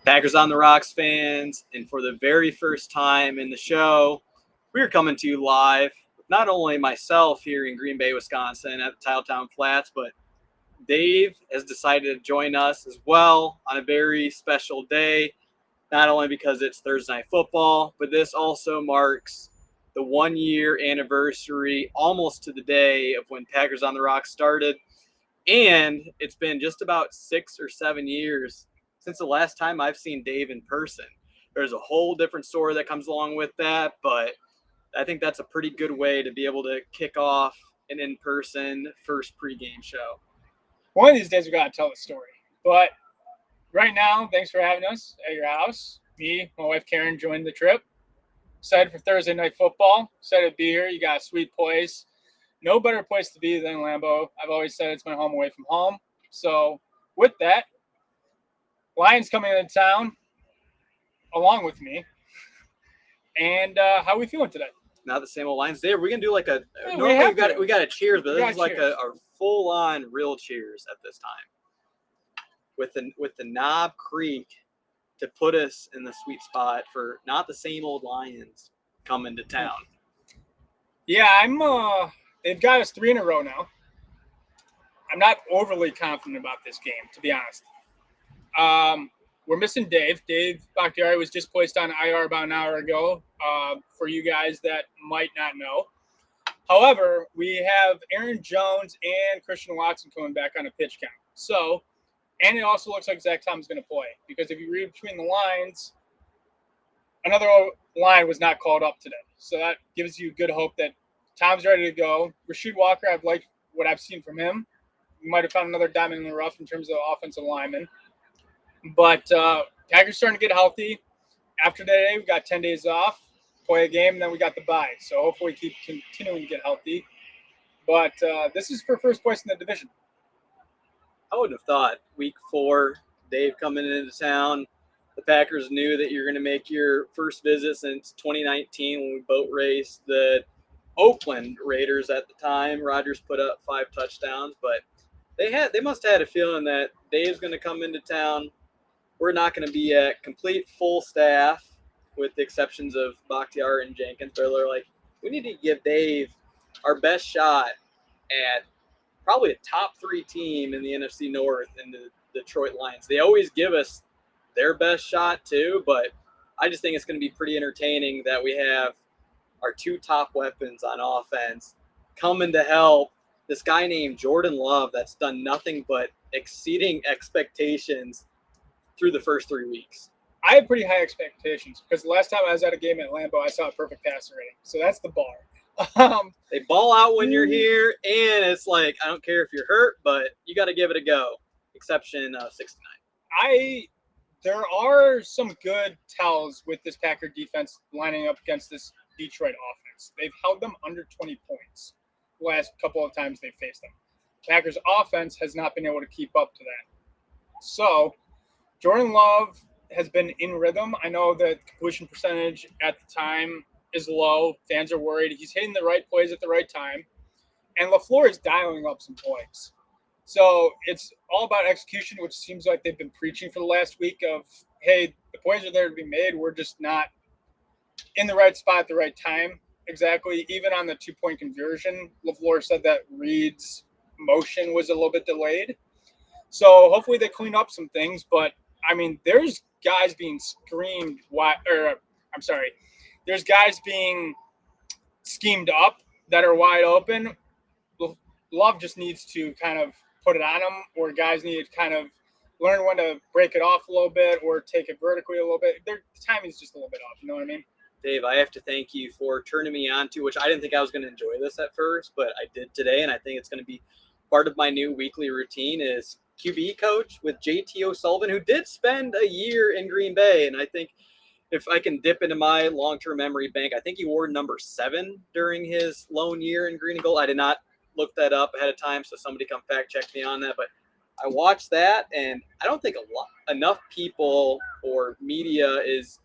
Packers on the Rocks fans, and for the very first time in the show, we're coming to you live with not only myself here in Green Bay, Wisconsin at the Titletown Flats, but Dave has decided to join us as well on a very special day, not only because it's Thursday Night Football, but this also marks the 1 year anniversary, almost to the day of when Packers on the Rocks started. And it's been just about 6 or 7 years since the last time I've seen Dave in person. There's a whole different story that comes along with that, but I think that's a pretty good way to be able to kick off an in-person first pregame show. One of these days we gotta tell the story. But right now, thanks for having us at your house. Me, my wife Karen joined the trip. Excited for Thursday Night Football. Excited to be here. You got a sweet place. No better place to be than Lambeau. I've always said it's my home away from home. So with that, Lions coming into town along with me. And how are we feeling today? Not the same old Lions. Dave, we're gonna do like a Yeah, normally we got a cheers, but We this is got like cheers. a full-on real cheers at this time. With the Knob Creek to put us in the sweet spot for not the same old Lions coming to town. Yeah, they've got us 3 in a row now. I'm not overly confident about this game, to be honest. We're missing Dave. Dave Bakhtiari was just placed on IR about an hour ago, for you guys that might not know. However, we have Aaron Jones and Christian Watson coming back on a pitch count. So, and it also looks like Zach Tom's going to play, because if you read between the lines, another line was not called up today. So that gives you good hope that Tom's ready to go. Rasheed Walker, I've liked what I've seen from him. We might have found another diamond in the rough in terms of offensive linemen. But Packers starting to get healthy. After today, we got 10 days off, play a game, and then we got the bye. So hopefully we keep continuing to get healthy. But this is for first place in the division. I wouldn't have thought week 4, Dave coming into town. The Packers knew that you're going to make your first visit since 2019 when we boat raced the Oakland Raiders at the time. Rodgers put up 5 touchdowns, but they must have had a feeling that Dave's going to come into town. We're not going to be at complete full staff with the exceptions of Bakhtiari and Jenkins. But they're like, we need to give Dave our best shot at probably a top 3 team in the NFC North in the Detroit Lions. They always give us their best shot too, but I just think it's going to be pretty entertaining that we have our 2 top weapons on offense coming to help this guy named Jordan Love that's done nothing but exceeding expectations through the first 3 weeks. I have pretty high expectations because the last time I was at a game at Lambeau, I saw a perfect passer rating. So that's the bar. They ball out when you're here, and it's like, I don't care if you're hurt, but you got to give it a go. Exception 69. There are some good tells with this Packer defense lining up against this Detroit offense. They've held them under 20 points the last couple of times they've faced them. Packers offense has not been able to keep up to that. So Jordan Love has been in rhythm. I know that completion percentage at the time is low. Fans are worried. He's hitting the right plays at the right time. And LaFleur is dialing up some plays. So it's all about execution, which seems like they've been preaching for the last week of, hey, the plays are there to be made. We're just not in the right spot at the right time. Exactly. Even on the 2-point conversion, LaFleur said that Reed's motion was a little bit delayed. So hopefully they clean up some things. But, I mean, there's guys being there's guys being schemed up that are wide open. Love just needs to kind of put it on them, or guys need to kind of learn when to break it off a little bit or take it vertically a little bit. The timing's just a little bit off. You know what I mean? Dave, I have to thank you for turning me on to, which I didn't think I was going to enjoy this at first, but I did today, and I think it's going to be part of my new weekly routine is QB coach with JT O'Sullivan, who did spend a year in Green Bay, and I think if I can dip into my long-term memory bank, I think he wore number 7 during his lone year in green and gold. I did not look that up ahead of time, so somebody come fact check me on that, but I watched that, and I don't think enough people or media is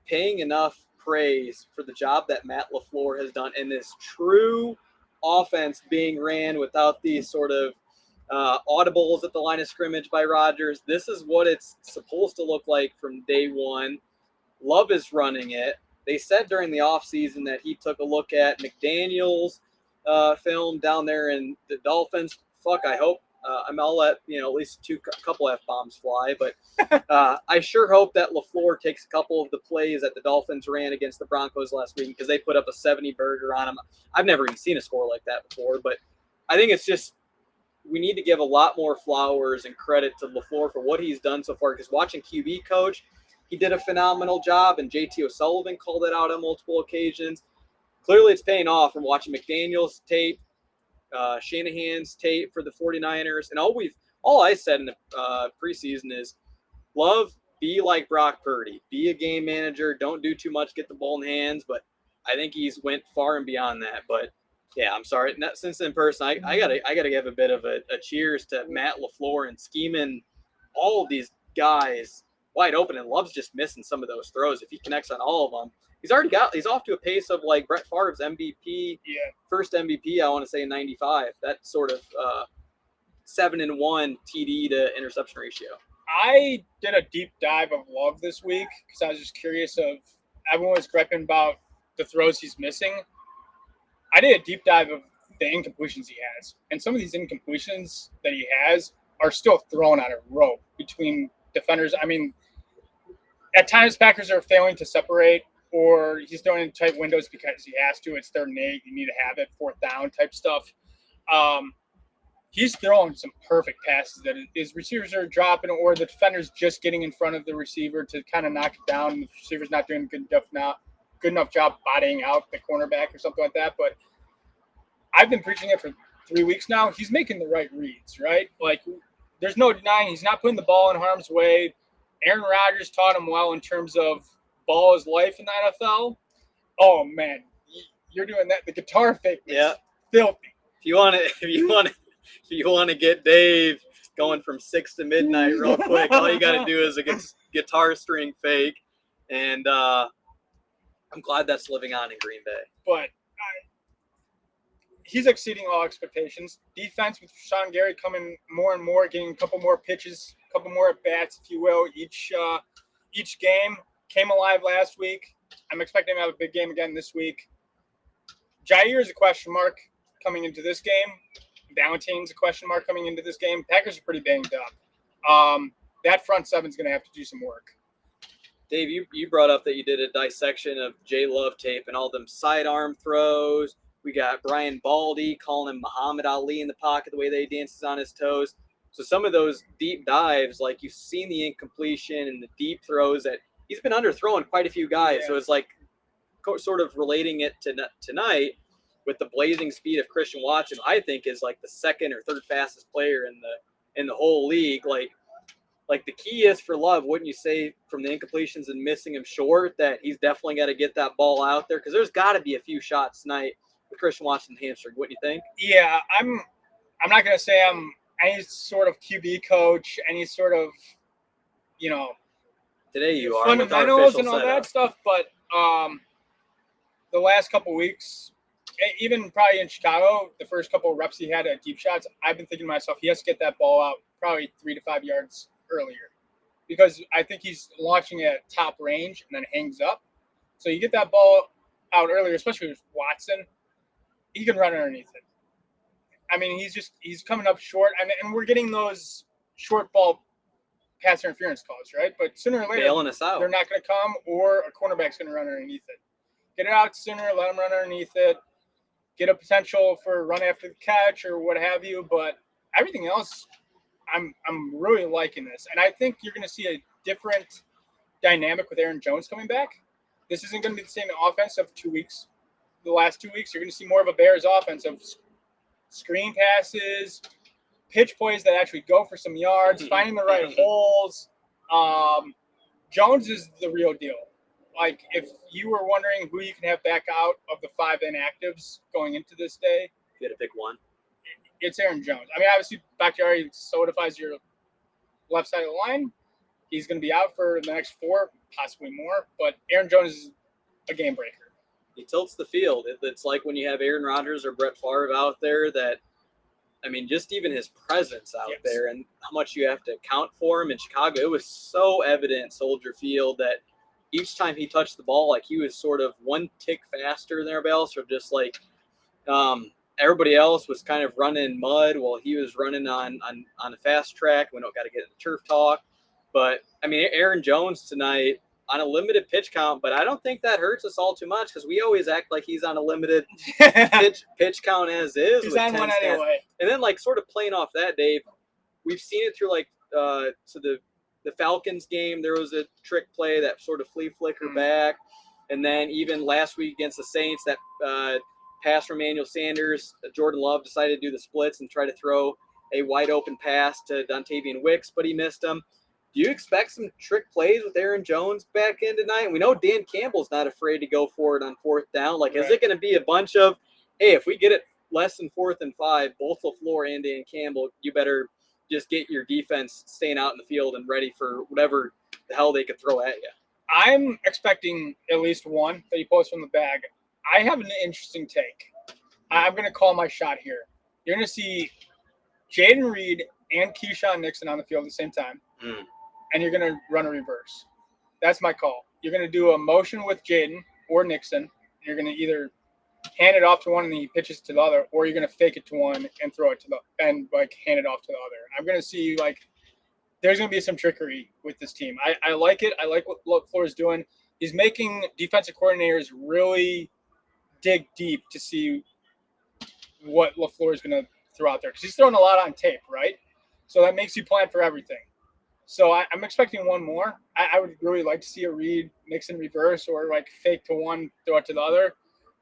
paying enough praise for the job that Matt LaFleur has done in this true offense being ran without these sort of audibles at the line of scrimmage by Rodgers. This is what it's supposed to look like from day one. Love is running it. They said during the offseason that he took a look at McDaniel's film down there in the Dolphins. Fuck, I hope. I'll let at least a couple F-bombs fly, but I sure hope that LaFleur takes a couple of the plays that the Dolphins ran against the Broncos last week because they put up a 70 burger on them. I've never even seen a score like that before, but I think it's just we need to give a lot more flowers and credit to LaFleur for what he's done so far because watching QB coach, he did a phenomenal job, and JT O'Sullivan called it out on multiple occasions. Clearly, it's paying off from watching McDaniel's tape, Shanahan's tape for the 49ers, and all I said in the preseason is Love, be like Brock Purdy. Be a game manager. Don't do too much. Get the ball in hands. But I think he's went far and beyond that. But yeah, I'm sorry. Since in person, I gotta give a bit of a cheers to Matt LaFleur and scheming all of these guys wide open. And Love's just missing some of those throws. If he connects on all of them, he's off to a pace of like Brett Favre's MVP, first MVP. I want to say in '95. That sort of 7-1 TD to interception ratio. I did a deep dive of Love this week because I was just curious of everyone was griping about the throws he's missing. I did a deep dive of the incompletions he has. And some of these incompletions that he has are still thrown on a rope between defenders. I mean, at times Packers are failing to separate or he's throwing in tight windows because he has to. It's 3rd and 8. You need to have it, 4th down type stuff. He's throwing some perfect passes that his receivers are dropping or the defender's just getting in front of the receiver to kind of knock it down. And the receiver's not doing a good enough job bodying out the cornerback or something like that. But I've been preaching it for 3 weeks now. He's making the right reads, right? Like, there's no denying he's not putting the ball in harm's way. Aaron Rodgers taught him well in terms of ball is life in the NFL. Oh, man, you're doing that. The guitar fake is filthy. If you want to get Dave going from 6 to midnight real quick, all you got to do is a guitar string fake, and I'm glad that's living on in Green Bay. But he's exceeding all expectations. Defense with Sean Gary coming more and more, getting a couple more pitches, a couple more at-bats, if you will, each game. Came alive last week. I'm expecting him to have a big game again this week. Jair is a question mark coming into this game. Valentine's a question mark coming into this game. Packers are pretty banged up. That front seven's going to have to do some work. Dave, you brought up that you did a dissection of J Love tape and all them sidearm throws. We got Brian Baldy calling him Muhammad Ali in the pocket, the way that he dances on his toes. So some of those deep dives, like you've seen the incompletion and the deep throws that he's been underthrowing quite a few guys. Yeah. So it's like sort of relating it to tonight with the blazing speed of Christian Watson, I think is like the 2nd or 3rd fastest player in the whole league. Like the key is for Love, wouldn't you say, from the incompletions and missing him short, that he's definitely got to get that ball out there because there's got to be a few shots tonight with Christian Watson's hamstring. Wouldn't you think? Yeah, I'm not gonna say I'm any sort of QB coach, any sort of today you are fundamentals and all that stuff, but the last couple weeks, even probably in Chicago, the first couple of reps he had at deep shots, I've been thinking to myself, he has to get that ball out probably 3 to 5 yards earlier because I think he's launching at top range and then hangs up. So you get that ball out earlier, especially with Watson, he can run underneath it. I mean, he's coming up short, and we're getting those short ball pass interference calls, right? But sooner or later, bailing us out. They're not going to come, or a cornerback's going to run underneath it. Get it out sooner, let him run underneath it, get a potential for a run after the catch or what have you. But everything else, I'm really liking this. And I think you're going to see a different dynamic with Aaron Jones coming back. This isn't going to be the same offense of 2 weeks. The last 2 weeks, you're going to see more of a Bears offense of screen passes, pitch plays that actually go for some yards, finding the right holes. Jones is the real deal. Like, if you were wondering who you can have back out of the 5 inactives going into this day, you got to pick one. It's Aaron Jones. I mean, obviously, Bakhtiari solidifies your left side of the line. He's going to be out for the next 4, possibly more. But Aaron Jones is a game breaker. He tilts the field. It's like when you have Aaron Rodgers or Brett Favre out there that I mean, just even his presence out Yes. there and how much you have to account for him in Chicago, it was so evident in Soldier Field that each time he touched the ball, like he was sort of one tick faster than everybody else, or just like everybody else was kind of running mud while he was running on a fast track. We don't got to get into turf talk, but I mean, Aaron Jones tonight on a limited pitch count, but I don't think that hurts us all too much because we always act like he's on a limited pitch count as is. He's with on 10 one stats. anyway. And then like sort of playing off that, Dave, we've seen it through like so the Falcons game. There was a trick play that sort of flea flicker back, and then even last week against the Saints, that pass from Emmanuel Sanders, Jordan Love decided to do the splits and try to throw a wide open pass to Dontavian Wicks, but he missed him. Do you expect some trick plays with Aaron Jones back in tonight? We know Dan Campbell's not afraid to go for it on fourth down. Like, is it going to be a bunch of, hey, if we get it less than 4th and 5, both LaFleur and Dan Campbell, you better just get your defense staying out in the field and ready for whatever the hell they could throw at you? I'm expecting at least one that he pulls from the bag. I have an interesting take. I'm going to call my shot here. You're going to see Jaden Reed and Keyshawn Nixon on the field at the same time, and you're going to run a reverse. That's my call. You're going to do a motion with Jaden or Nixon. You're going to either hand it off to one and then he pitches to the other, or you're going to fake it to one and throw it to the and like hand it off to the other. I'm going to see like there's going to be some trickery with this team. I like it. I like what LaFleur is doing. He's making defensive coordinators really dig deep to see what LaFleur is going to throw out there because he's throwing a lot on tape, right? So that makes you plan for everything. So I'm expecting one more. I would really like to see a Reed Nixon reverse or like fake to one, throw it to the other.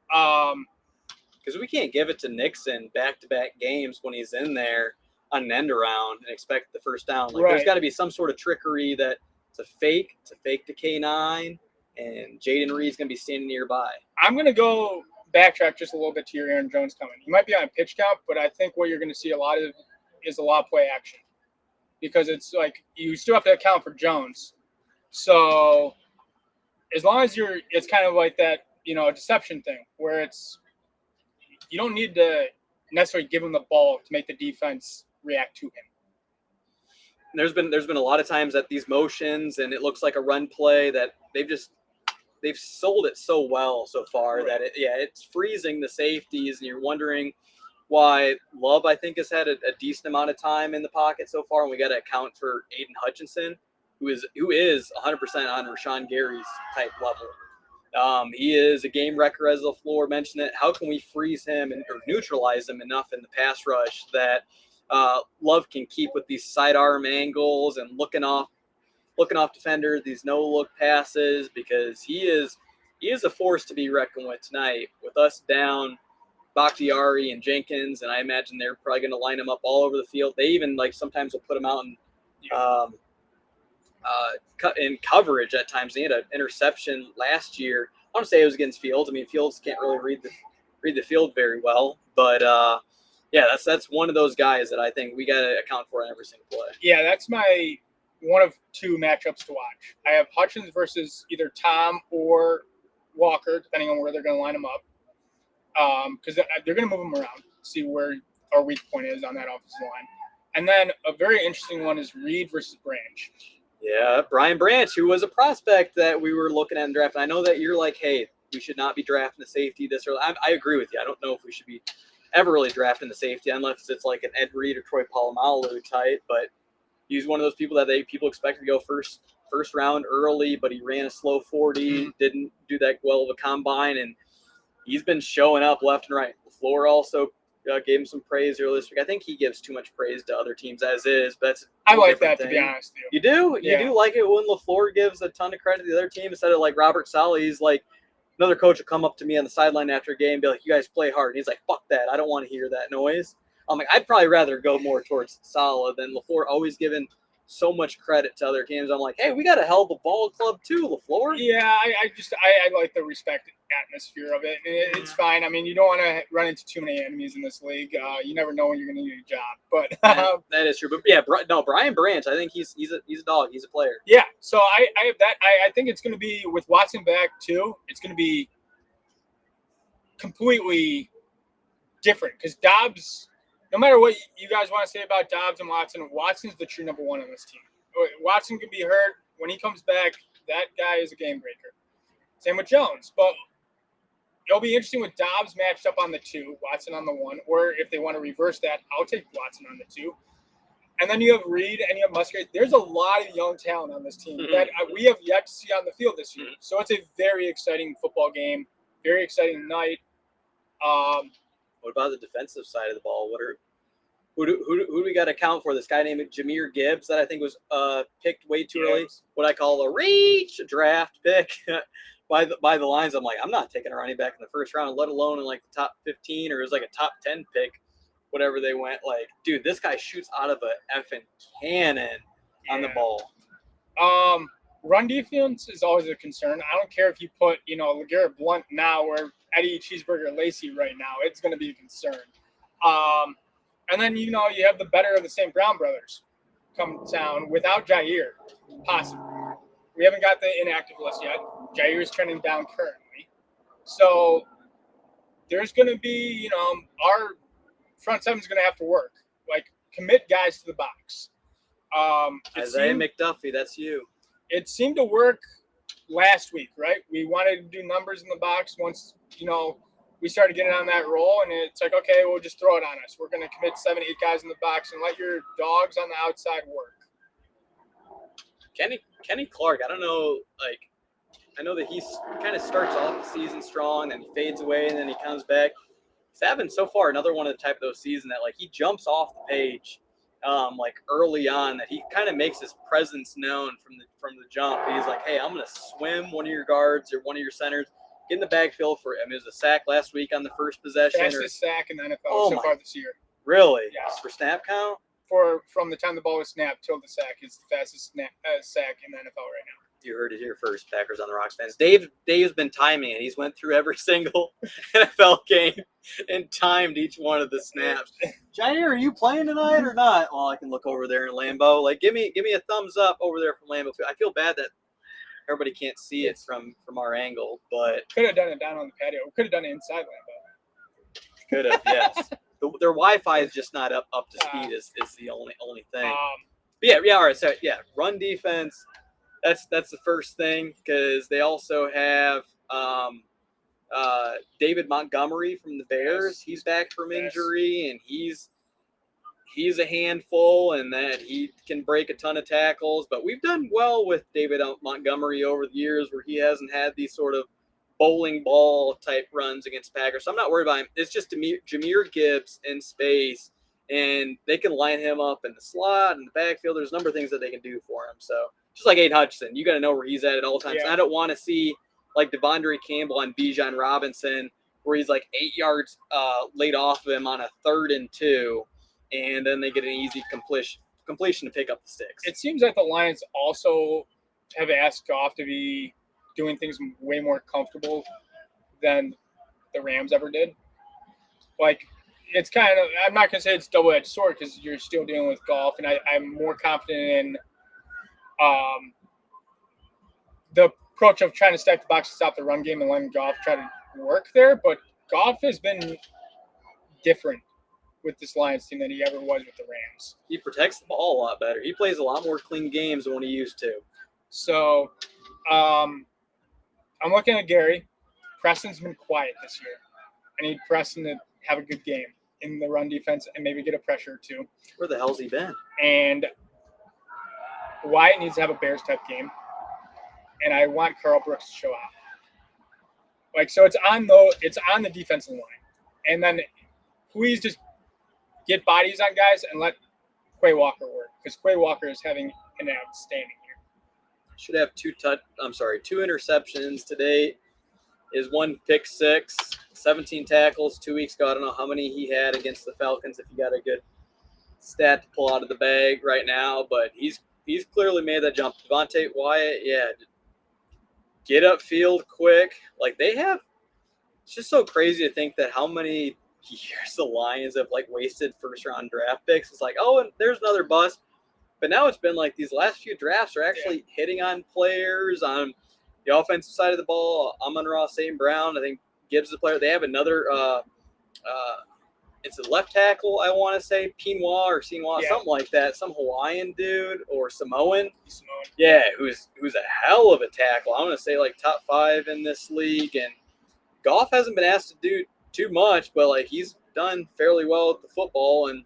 Because we can't give it to Nixon back-to-back games when he's in there on an end around and expect the first down. Like, there's got to be some sort of trickery that it's a fake to K9, and Jaden Reed's going to be standing nearby. I'm going to go backtrack just a little bit to your Aaron Jones comment. He might be on a pitch count, but I think what you're going to see a lot of is a lot of play action because it's like you still have to account for Jones. So as long as it's kind of like that, a deception thing where you don't need to necessarily give him the ball to make the defense react to him. There's been a lot of times that these motions and it looks like a run play that they've sold it so well so far that it's freezing the safeties and you're wondering why Love I think has had a decent amount of time in the pocket so far, and we got to account for Aiden Hutchinson, who is 100% on Rashawn Gary's type level. He is a game wrecker, as LaFleur mentioned it. How can we freeze him or neutralize him enough in the pass rush that Love can keep with these sidearm angles and looking off defenders, these no-look passes, because he is a force to be reckoned with tonight. With us down Bakhtiari and Jenkins, and I imagine they're probably going to line him up all over the field. They even sometimes will put him out in coverage at times. They had an interception last year. I want to say it was against Fields. I mean, Fields can't really read the field very well, but that's one of those guys that I think we got to account for in every single play. Yeah, that's my one of two matchups to watch. I have Hutchins versus either Tom or Walker, depending on where they're going to line them up, because they're going to move them around, see where our weak point is on that offensive line. And then a very interesting one is Reed versus Branch. Yeah, Brian Branch, who was a prospect that we were looking at in the draft. I know that you're like, hey, we should not be drafting a safety this early. I agree with you. I don't know if we should be ever really drafting the safety unless it's like an Ed Reed or Troy Polamalu type, but he's one of those people that people expect to go first round early, but he ran a slow 40, didn't do that well of a combine, and he's been showing up left and right. LaFleur also gave him some praise earlier this week. I think he gives too much praise to other teams as is, but I like that, to be honest with you. You do? Yeah. You do like it when LaFleur gives a ton of credit to the other team instead of like Robert Saleh. He's like, another coach will come up to me on the sideline after a game and be like, you guys play hard. And he's like, fuck that. I don't want to hear that noise. I'm like, I'd probably rather go more towards Saleh than LaFleur always giving so much credit to other teams. I'm like, hey, we got a hell of a ball club too, LaFleur. Yeah, I like the respect atmosphere of it. It's fine. I mean, you don't want to run into too many enemies in this league. You never know when you're going to need a job. But that is true. But yeah, Brian Branch, I think he's a dog. He's a player. Yeah. So I have that. I think it's going to be with Watson back too. It's going to be completely different because Dobbs, no matter what you guys want to say about Dobbs and Watson, Watson's the true number one on this team. Watson can be hurt. When he comes back, that guy is a game breaker. Same with Jones. But it'll be interesting with Dobbs matched up on the 2, Watson on the 1, or if they want to reverse that, I'll take Watson on the 2. And then you have Reed and you have Musgrave. There's a lot of young talent on this team that we have yet to see on the field this year. So it's a very exciting football game, very exciting night. What about the defensive side of the ball? Who do we got to account for? This guy named Jahmyr Gibbs that I think was picked way too early. What I call a reach draft pick by the Lions. I'm like, I'm not taking a running back in the first round, let alone in like the top 15 or it was like a top 10 pick, whatever they went. Like, dude, this guy shoots out of a effing cannon on the ball. Run defense is always a concern. I don't care if you put, LeGarrette Blount now or Eddie Cheeseburger Lacey right now. It's going to be a concern. And then, you have the better of the St. Brown brothers come down without Jair, possibly. We haven't got the inactive list yet. Jair is trending down currently. So there's going to be, our front seven is going to have to work. Like, commit guys to the box. Isaiah McDuffie, that's you. It seemed to work last week, right? We wanted to do numbers in the box once, we started getting on that roll, and it's like, okay, we'll just throw it on us. We're going to commit 7, 8 guys in the box and let your dogs on the outside work. Kenny Clark, I don't know, I know that he kind of starts off the season strong, and he fades away, and then he comes back. He's having so far another one of the type of those seasons that he jumps off the page, early on, that he kind of makes his presence known from the jump. He's like, hey, I'm going to swim one of your guards or one of your centers, get in the backfield for him. It was a sack last week on the first possession. Fastest sack in the NFL so far this year. Really? Yes. For snap count? From the time the ball was snapped till the sack is the fastest sack in the NFL right now. You heard it here first, Packers on the Rocks fans. Dave's been timing it. He's went through every single NFL game and timed each one of the snaps. Jair, are you playing tonight or not? Well, I can look over there in Lambeau. Give me a thumbs up over there from Lambeau. I feel bad that everybody can't see it from our angle, but could have done it down on the patio. Could have done it inside Lambeau. Could have, yes. Their Wi-Fi is just not up to speed. Is the only thing. But yeah. All right. So yeah, run defense. That's the first thing, because they also have David Montgomery from the Bears. He's back from injury, and he's a handful, and that he can break a ton of tackles. But we've done well with David Montgomery over the years, where he hasn't had these sort of bowling ball type runs against Packers. So I'm not worried about him. It's just Jahmyr Gibbs in space, and they can line him up in the slot and the backfield. There's a number of things that they can do for him. So just like Aiden Hutchinson, you got to know where he's at all times. Yeah. I don't want to see like Devondre Campbell and Bijan Robinson, where he's like 8 yards laid off of him on a 3rd and 2, and then they get an easy completion to pick up the sticks. It seems like the Lions also have asked Goff to be doing things way more comfortable than the Rams ever did. Like, it's kind of, I'm not going to say it's double-edged sword, because you're still dealing with Goff, and I'm more confident in the approach of trying to stack the box to stop the run game and letting Goff try to work there. But Goff has been different with this Lions team than he ever was with the Rams. He protects the ball a lot better. He plays a lot more clean games than when he used to. So I'm looking at Gary. Preston's been quiet this year. I need Preston to have a good game in the run defense and maybe get a pressure or two. Where the hell's he been? And Wyatt needs to have a Bears-type game. And I want Carl Brooks to show out. So it's on the defensive line. And then please just get bodies on guys and let Quay Walker work, because Quay Walker is having an outstanding year. Should have 2 interceptions today. Is 1 pick six, 17 tackles 2 weeks ago. I don't know how many he had against the Falcons, if you got a good stat to pull out of the bag right now, but he's clearly made that jump. Devontae Wyatt, yeah, get upfield quick. They have, it's just so crazy to think that how many years the Lions have wasted first-round draft picks. It's and there's another bust. But now it's been these last few drafts are actually hitting on players on the offensive side of the ball. Amon-Ra St. Brown, I think Gibbs is the player. They have another it's a left tackle, I want to say, Pinois or Sinois, Yeah. something like that. Some Hawaiian dude or Samoan. Samoan. Yeah, who's a hell of a tackle. I'm going to say like top 5 in this league. And Goff hasn't been asked to do too much, but like he's done fairly well with the football. And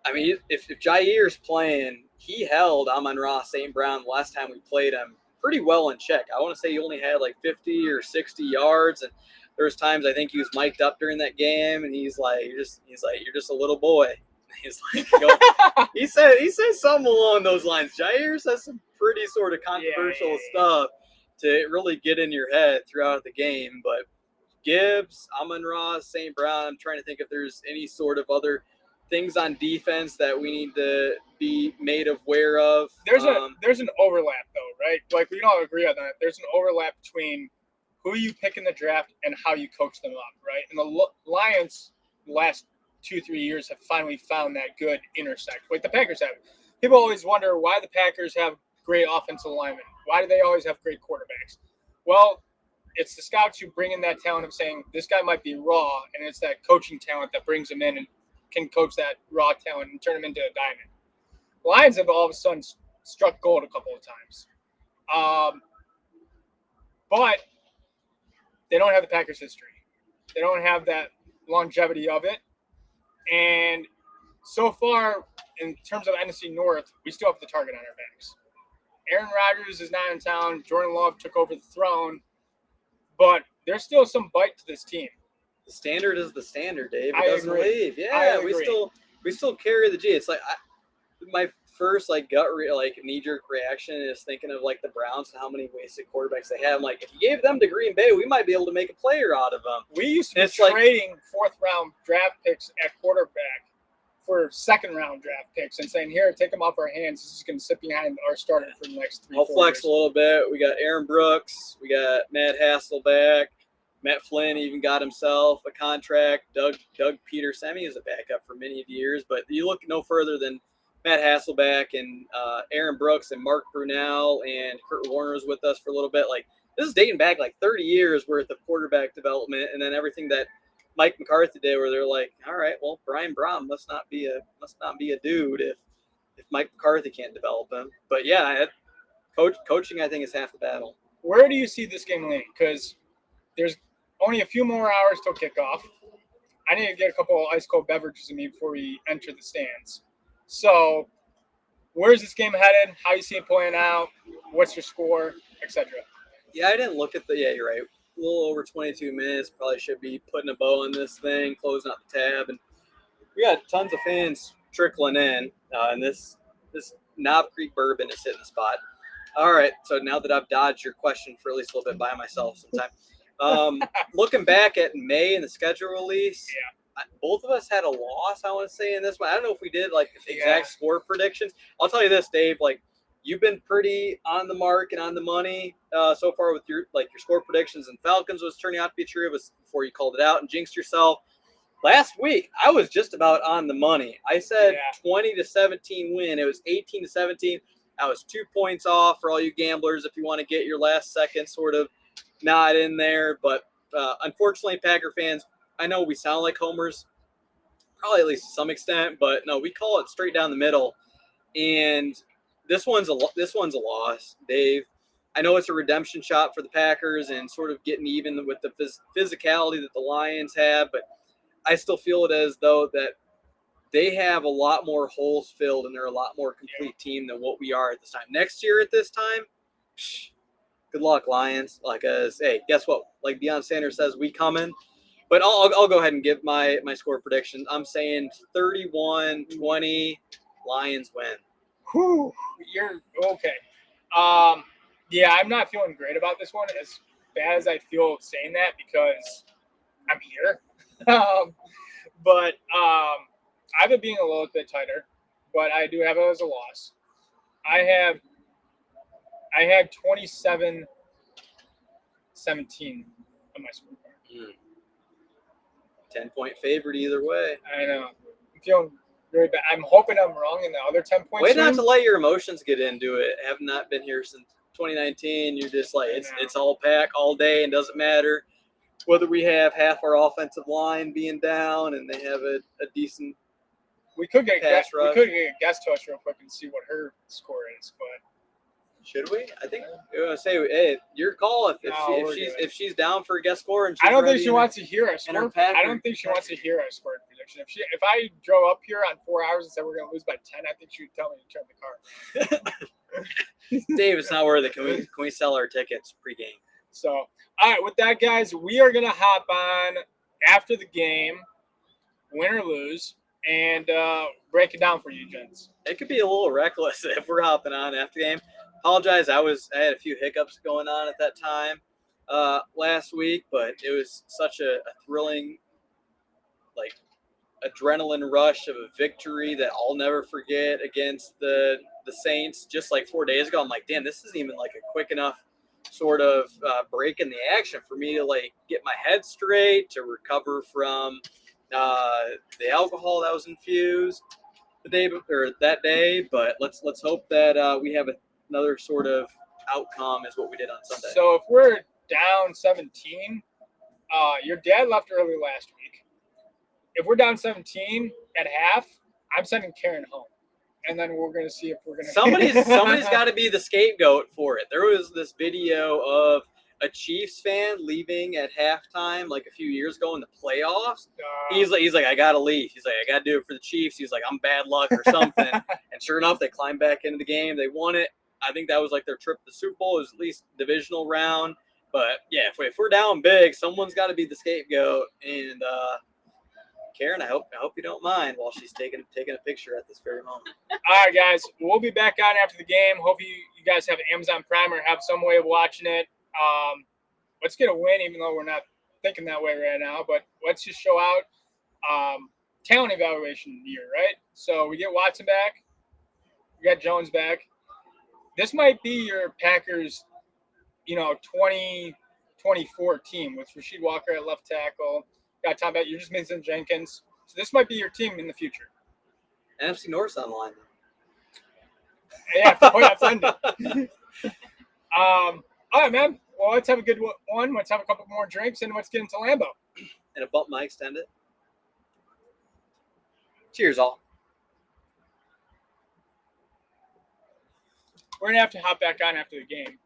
I mean, if Jair's playing, he held Amon-Ra St. Brown the last time we played him pretty well in check. I want to say he only had like 50 or 60 yards, and there was times I think he was mic'd up during that game, and he's like, you're just a little boy. He's like, he said something along those lines. Jair says some pretty sort of controversial stuff to really get in your head throughout the game, but Gibbs, Amon-Ra, St. Brown. I'm trying to think if there's any sort of other things on defense that we need to be made aware of. There's an overlap though, right? Like we all agree on that. There's an overlap between who you pick in the draft and how you coach them up, right? And the Lions the last 2-3 years have finally found that good intersect, like the Packers have. People always wonder why the Packers have great offensive linemen. Why do they always have great quarterbacks? Well, it's the scouts who bring in that talent of saying this guy might be raw, and it's that coaching talent that brings him in and can coach that raw talent and turn him into a diamond. Lions have all of a sudden struck gold a couple of times. But they don't have the Packers history. They don't have that longevity of it. And so far, in terms of NFC North, we still have the target on our backs. Aaron Rodgers is not in town. Jordan Love took over the throne. But there's still some bite to this team. The standard is the standard, Dave. It doesn't leave. Yeah, we still carry the G. It's like my first like knee jerk reaction is thinking of like the Browns and how many wasted quarterbacks they have. I'm like, if you gave them to Green Bay, we might be able to make a player out of them. We used to be trading 4th round draft picks at quarterback for 2nd round draft picks and saying, here, take them off our hands. This is going to sit behind our starter for the next 3 I'll 4 flex years. a little bit. We got Aaron Brooks. We got Matt Hasselbeck. Matt Flynn even got himself a contract. Doug Peterson. I mean, he was a backup for many years, but you look no further than Matt Hasselbeck and Aaron Brooks and Mark Brunell and Kurt Warner was with us for a little bit. Like this is dating back like 30 years worth of quarterback development, and then everything that Mike McCarthy did, where they're like, all right, well, Brian Brown must not be a dude if Mike McCarthy can't develop him. But yeah, coaching I think is half the battle. Where do you see this game leaning? Because there's only a few more hours till kickoff. I need to get a couple of ice cold beverages in me before we enter the stands. So, where's this game headed? How you see it playing out? What's your score, etc.? Yeah, I didn't look at yeah, you're right. A little over 22 minutes. Probably should be putting a bow on this thing, closing out the tab, and we got tons of fans trickling in. And this Knob Creek bourbon is hitting the spot. All right, so now that I've dodged your question for at least a little bit by myself sometime. Looking back at May and the schedule release, both of us had a loss, I want to say, in this one. I don't know if we did like exact score predictions. I'll tell you this, Dave, like you've been pretty on the mark and on the money so far with your score predictions, and Falcons was turning out to be true. It was before you called it out and jinxed yourself. Last week, I was just about on the money. I said 20-17 win. It was 18-17. I was 2 points off for all you gamblers if you want to get your last second sort of not in there. But unfortunately, Packer fans, I know we sound like homers, probably at least to some extent, but no, we call it straight down the middle. And this one's a loss, Dave. I know it's a redemption shot for the Packers and sort of getting even with the physicality that the Lions have, but I still feel it as though that they have a lot more holes filled and they're a lot more complete team than what we are at this time. Next year at this time, good luck, Lions. Hey, guess what? Like Deion Sanders says, we coming. But I'll go ahead and give my score prediction. I'm saying 31-20, Lions win. Whew, you're okay. I'm not feeling great about this one as bad as I feel saying that because I'm here. But I have it being a little bit tighter, but I do have it as a loss. I had 27-17 on my scorecard. 10-point favorite either way. I know. I'm feeling very bad. I'm hoping I'm wrong in the other 10 points. Wait not to let your emotions get into it. Have not been here since 2019. You're just like, it's all pack all day and doesn't matter. whether we have half our offensive line being down and they have a decent We could get pass we rush. could get a guest host real quick and see what her score is, but Should we? I think we're gonna say, hey, your call if, No, we're good. if she's down for a guest score and she's I don't think ready she and- wants to hear our and score. her Packer- I don't think she wants to hear our score prediction. If I drove up here on 4 hours and said we're gonna lose by 10, I think she would tell me to turn the car. Dave, it's not worth it. Can we sell our tickets pregame? So, all right, with that, guys, we are gonna hop on after the game, win or lose, and break it down for you, gents. It could be a little reckless if we're hopping on after the game. Apologize, I had a few hiccups going on at that time last week, but it was such a thrilling, like, adrenaline rush of a victory that I'll never forget against the Saints just like 4 days ago. I'm like, damn, this isn't even like a quick enough sort of break in the action for me to like get my head straight, to recover from the alcohol that was infused that day. But let's hope that we have another sort of outcome is what we did on Sunday. So if we're down 17, your dad left early last week. If we're down 17 at half, I'm sending Karen home, and then we're gonna see if we're gonna. Somebody's got to be the scapegoat for it. There was this video of a Chiefs fan leaving at halftime like a few years ago in the playoffs. He's like, I gotta leave. He's like, I gotta do it for the Chiefs. He's like, I'm bad luck or something. And sure enough, they climbed back into the game. They won it. I think that was like their trip to the Super Bowl. It was at least divisional round. But yeah, if we're down big, someone's got to be the scapegoat. And Karen, I hope you don't mind while she's taking a picture at this very moment. All right, guys, we'll be back on after the game. Hope you guys have Amazon Prime or have some way of watching it. Let's get a win, even though we're not thinking that way right now. But let's just show out talent evaluation year, right? So we get Watson back, we got Jones back. This might be your Packers, 2024 team with Rasheed Walker at left tackle. Got Tom Batt. You're just missing Jenkins. So this might be your team in the future. NFC North's on the line. Yeah, for playoff Sunday. All right, man. Well, let's have a good one. Let's have a couple more drinks, and let's get into Lambeau. And a bump my extended. Cheers, all. We're going to have to hop back on after the game.